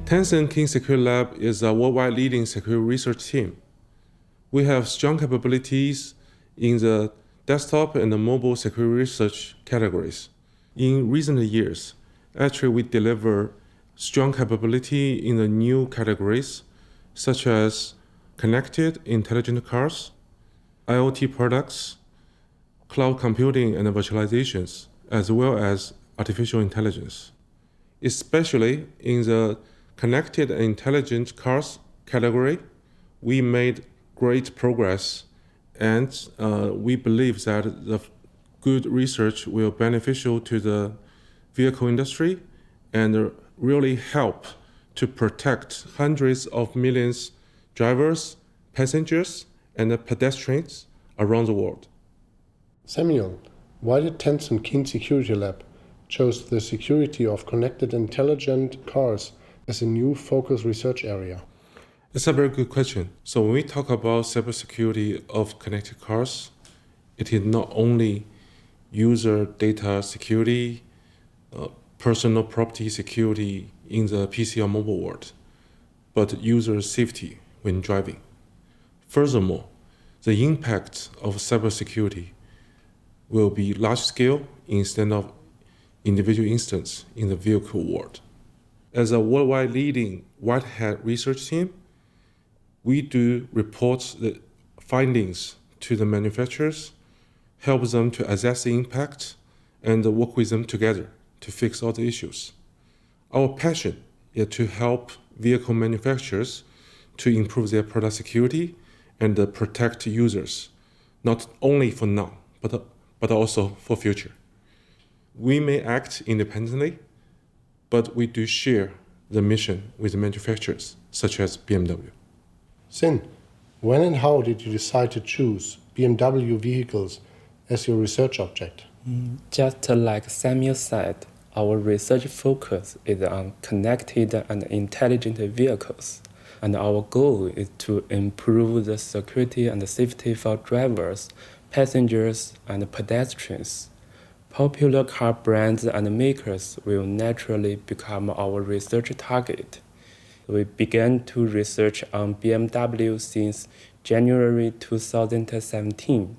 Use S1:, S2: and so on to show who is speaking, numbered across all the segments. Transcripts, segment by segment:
S1: Tencent King Security Lab is a worldwide leading security research team. We have strong capabilities in the desktop and the mobile security research categories. In recent years, actually we deliver strong capability in the new categories such as connected intelligent cars, IoT products, cloud computing and virtualizations, as well as artificial intelligence. Especially in the connected and intelligent cars category, we made great progress, and we believe that the good research will be beneficial to the vehicle industry and really help to protect hundreds of millions drivers, passengers, and pedestrians around the world.
S2: Samuel, why did Tencent King Security Lab choose the security of connected intelligent cars as a new focus research area?
S1: It's a very good question. So when we talk about cybersecurity of connected cars, it is not only user data security, personal property security in the PC or mobile world, but user safety when driving. Furthermore, the impact of cybersecurity will be large scale instead of individual instance in the vehicle world. As a worldwide leading white hat research team, we do report the findings to the manufacturers, help them to assess the impact, and work with them together to fix all the issues. Our passion is to help vehicle manufacturers to improve their product security and protect users, not only for now, but also for future. We may act independently, but we do share the mission with manufacturers, such as BMW.
S2: Sin, when and how did you decide to choose BMW vehicles as your research object?
S3: Just like Samuel said, our research focus is on connected and intelligent vehicles, and our goal is to improve the security and safety for drivers, passengers, and pedestrians. Popular car brands and makers will naturally become our research target. We began to research on BMW since January 2017.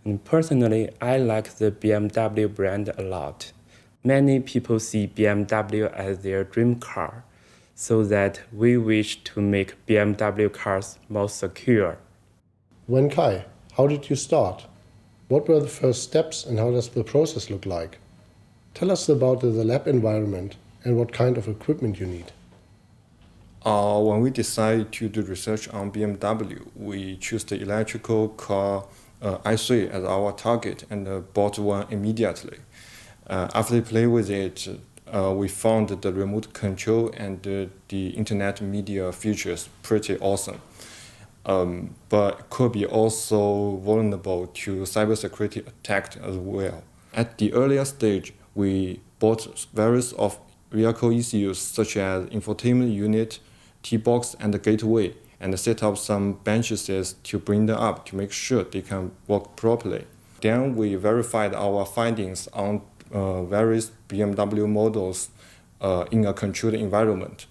S3: And personally, I like the BMW brand a lot. Many people see BMW as their dream car, so that we wish to make BMW cars more secure.
S2: Wen Kai, how did you start? What were the first steps and how does the process look like? Tell us about the lab environment and what kind of equipment you need.
S4: When we decided to do research on BMW, we chose the electrical car i3 as our target and bought one immediately. After we played with it, we found the remote control and the internet media features pretty awesome. But could be also vulnerable to cybersecurity attacks as well. At the earlier stage, we bought various of vehicle ECUs such as infotainment unit, T-box, and the gateway, and set up some benches to bring them up to make sure they can work properly. Then we verified our findings on various BMW models in a controlled environment.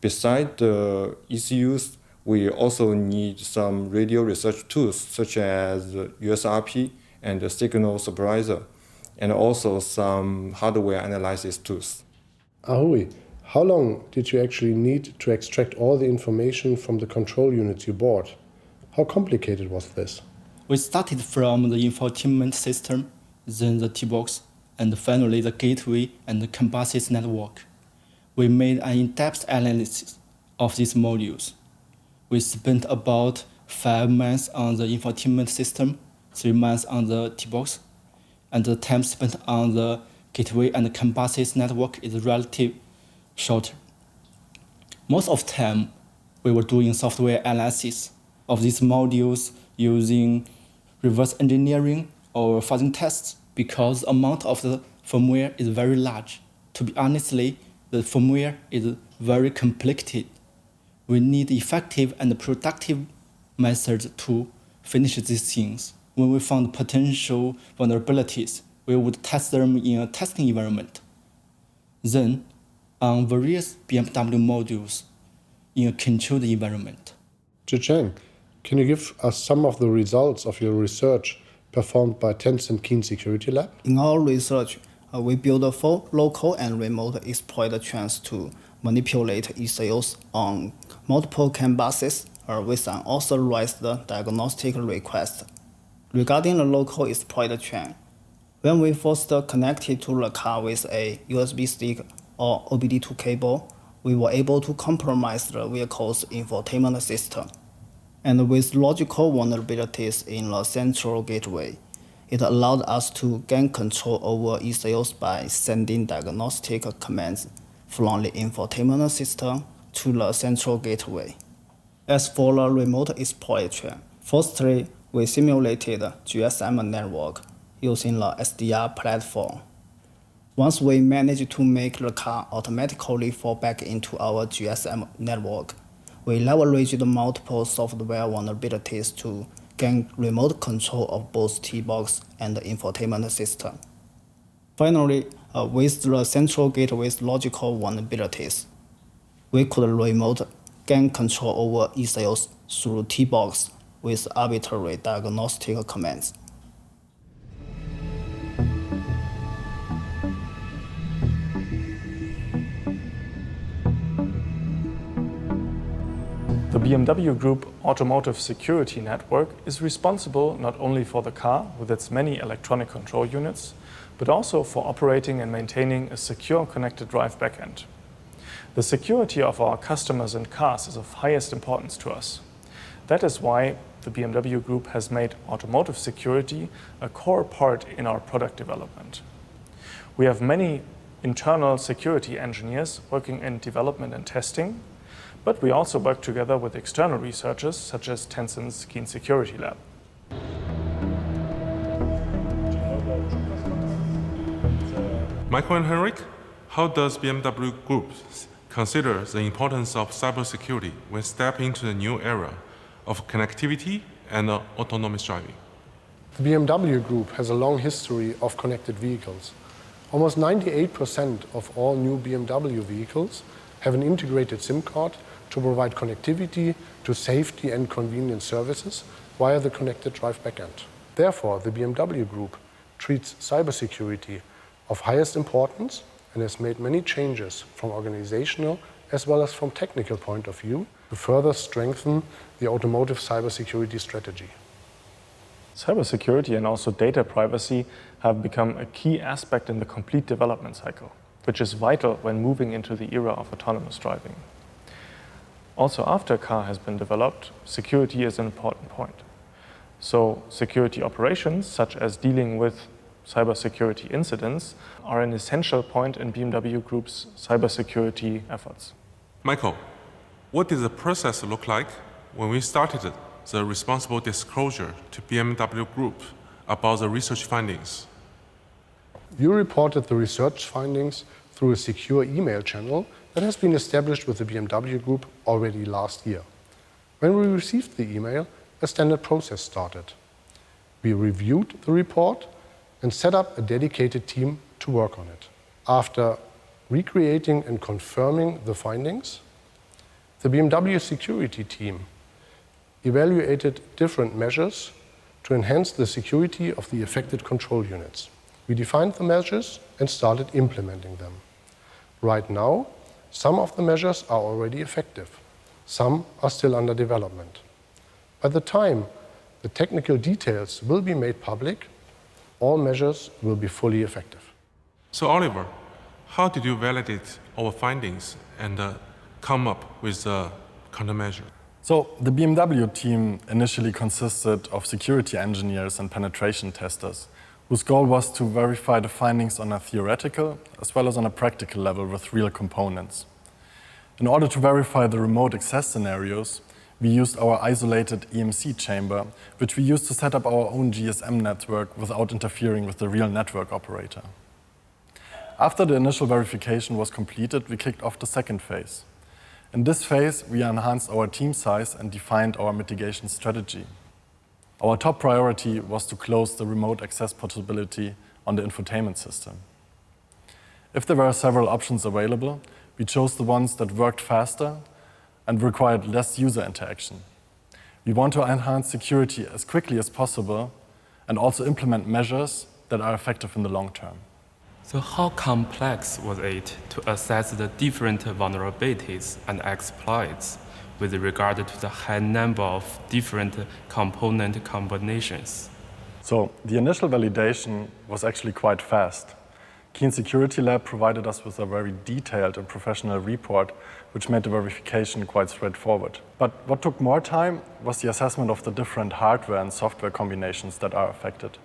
S4: Besides the ECUs, we also need some radio research tools such as USRP and the signal suppressor, and also some hardware analysis tools.
S2: Ahui, how long did you actually need to extract all the information from the control units you bought? How complicated was this?
S5: We started from the infotainment system, then the T-box, and finally the gateway and the composite network. We made an in-depth analysis of these modules. We spent about 5 months on the infotainment system, 3 months on the T-box, and the time spent on the gateway and the composite network is relatively shorter. Most of the time, we were doing software analysis of these modules using reverse engineering or fuzzing tests because the amount of the firmware is very large. To be honestly, the firmware is very complicated. We need effective and productive methods to finish these things. When we found potential vulnerabilities, we would test them in a testing environment. Then, on various BMW modules in a controlled environment.
S2: Zhicheng, can you give us some of the results of your research performed by Tencent Keen Security Lab?
S6: In our research, we built 4 local and remote exploit chains to manipulate e-sales on multiple CAN buses with an authorized diagnostic request. Regarding the local exploit chain, when we first connected to the car with a USB stick or OBD2 cable, we were able to compromise the vehicle's infotainment system. And with logical vulnerabilities in the central gateway, it allowed us to gain control over e-sales by sending diagnostic commands from the infotainment system to the central gateway. As for the remote exploit chain, firstly, we simulated GSM network using the SDR platform. Once we managed to make the car automatically fall back into our GSM network, we leveraged multiple software vulnerabilities to gain remote control of both T-box and the infotainment system. Finally, with the central gateway's logical vulnerabilities, we could remote gain control over e-sales through T-box with arbitrary diagnostic commands.
S7: The BMW Group automotive security network is responsible not only for the car with its many electronic control units, but also for operating and maintaining a secure connected drive backend. The security of our customers and cars is of highest importance to us. That is why the BMW Group has made automotive security a core part in our product development. We have many internal security engineers working in development and testing, but we also work together with external researchers such as Tencent's Keen Security Lab.
S1: Michael and Henrik, how does BMW Group consider the importance of cybersecurity when stepping into the new era of connectivity and autonomous driving?
S2: The BMW Group has a long history of connected vehicles. Almost 98% of all new BMW vehicles have an integrated SIM card to provide connectivity to safety and convenience services via the connected drive backend. Therefore, the BMW Group treats cybersecurity of highest importance and has made many changes from organizational as well as from technical point of view to further strengthen the automotive cybersecurity strategy.
S7: Cybersecurity and also data privacy have become a key aspect in the complete development cycle, which is vital when moving into the era of autonomous driving. Also, after a car has been developed, security is an important point. So, security operations, such as dealing with cybersecurity incidents, are an essential point in BMW Group's cybersecurity efforts.
S1: Michael, what did the process look like when we started the responsible disclosure to BMW Group about the research findings?
S2: You reported the research findings through a secure email channel that has been established with the BMW Group already last year. When we received the email, a standard process started. We reviewed the report and set up a dedicated team to work on it. After recreating and confirming the findings, the BMW security team evaluated different measures to enhance the security of the affected control units. We defined the measures and started implementing them. Right now, some of the measures are already effective. Some are still under development. By the time the technical details will be made public, all measures will be fully effective.
S1: So Oliver, how did you validate our findings and come up with a countermeasure?
S8: So the BMW team initially consisted of security engineers and penetration testers, whose goal was to verify the findings on a theoretical as well as on a practical level with real components. In order to verify the remote access scenarios, we used our isolated EMC chamber, which we used to set up our own GSM network without interfering with the real network operator. After the initial verification was completed, we kicked off the second phase. In this phase, we enhanced our team size and defined our mitigation strategy. Our top priority was to close the remote access possibility on the infotainment system. If there were several options available, We chose the ones that worked faster and required less user interaction. We want to enhance security as quickly as possible and also implement measures that are effective in the long term.
S3: So how complex was it to assess the different vulnerabilities and exploits with regard to the high number of different component combinations?
S8: So the initial validation was actually quite fast. Keen Security Lab provided us with a very detailed and professional report, which made the verification quite straightforward. But what took more time was the assessment of the different hardware and software combinations that are affected.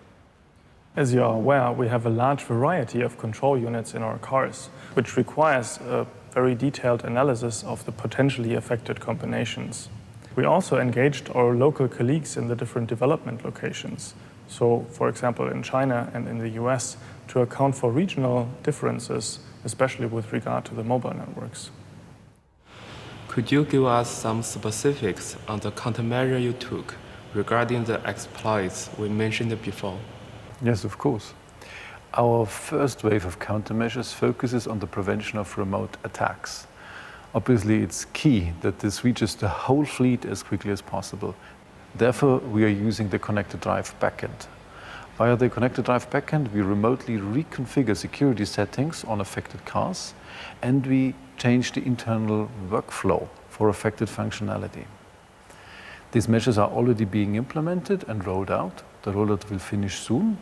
S7: As you are aware, we have a large variety of control units in our cars, which requires a very detailed analysis of the potentially affected combinations. We also engaged our local colleagues in the different development locations. So, for example, in China and in the US, to account for regional differences, especially with regard to the mobile networks.
S3: Could you give us some specifics on the countermeasure you took regarding the exploits we mentioned before?
S9: Yes, of course. Our first wave of countermeasures focuses on the prevention of remote attacks. Obviously, it's key that this reaches the whole fleet as quickly as possible. Therefore, we are using the ConnectedDrive backend. Via the ConnectedDrive backend, we remotely reconfigure security settings on affected cars, and we change the internal workflow for affected functionality. These measures are already being implemented and rolled out. The rollout will finish soon,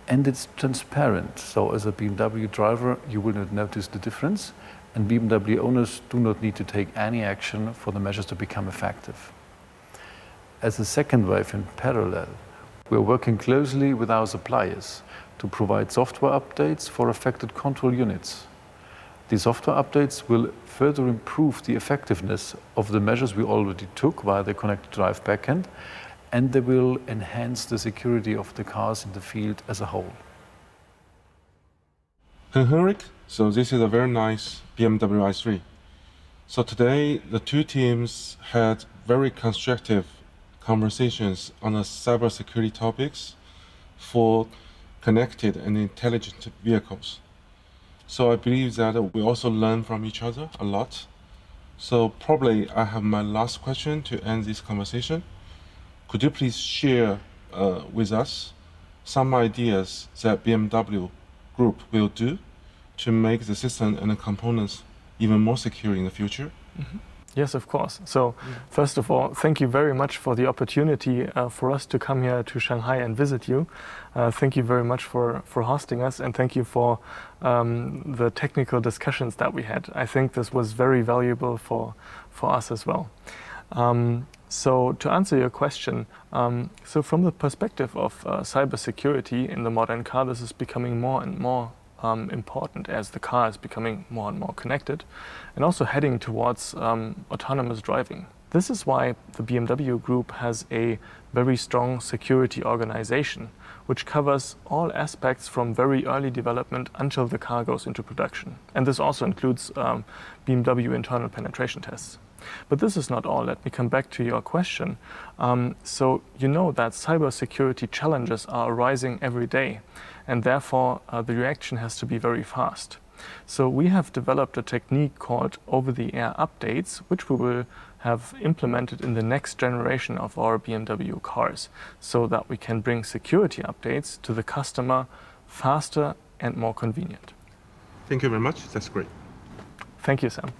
S9: and it's transparent. So as a BMW driver, you will not notice the difference, and BMW owners do not need to take any action for the measures to become effective. As a second wave in parallel, we are working closely with our suppliers to provide software updates for affected control units. These software updates will further improve the effectiveness of the measures we already took via the ConnectedDrive backend, and they will enhance the security of the cars in the field as a whole.
S1: Henrik, so this is a very nice BMW i3. So today, the two teams had very constructive conversations on the cybersecurity topics for connected and intelligent vehicles. So I believe that we also learn from each other a lot. So probably I have my last question to end this conversation. Could you please share with us some ideas that BMW Group will do to make the system and the components even more secure in the future?
S7: Mm-hmm. Yes, of course. So first of all, thank you very much for the opportunity for us to come here to Shanghai and visit you. Thank you very much for hosting us, and thank you for the technical discussions that we had. I think this was very valuable for us as well. So to answer your question, so from the perspective of cybersecurity in the modern car, this is becoming more and more important as the car is becoming more and more connected and also heading towards autonomous driving. This is why the BMW Group has a very strong security organization, which covers all aspects from very early development until the car goes into production. And this also includes BMW internal penetration tests. But this is not all. Let me come back to your question. So you know that cybersecurity challenges are arising every day, and therefore the reaction has to be very fast. So we have developed a technique called over-the-air updates, which we will have implemented in the next generation of our BMW cars, so that we can bring security updates to the customer faster and more convenient.
S1: Thank you very much. That's great.
S7: Thank you, Sam.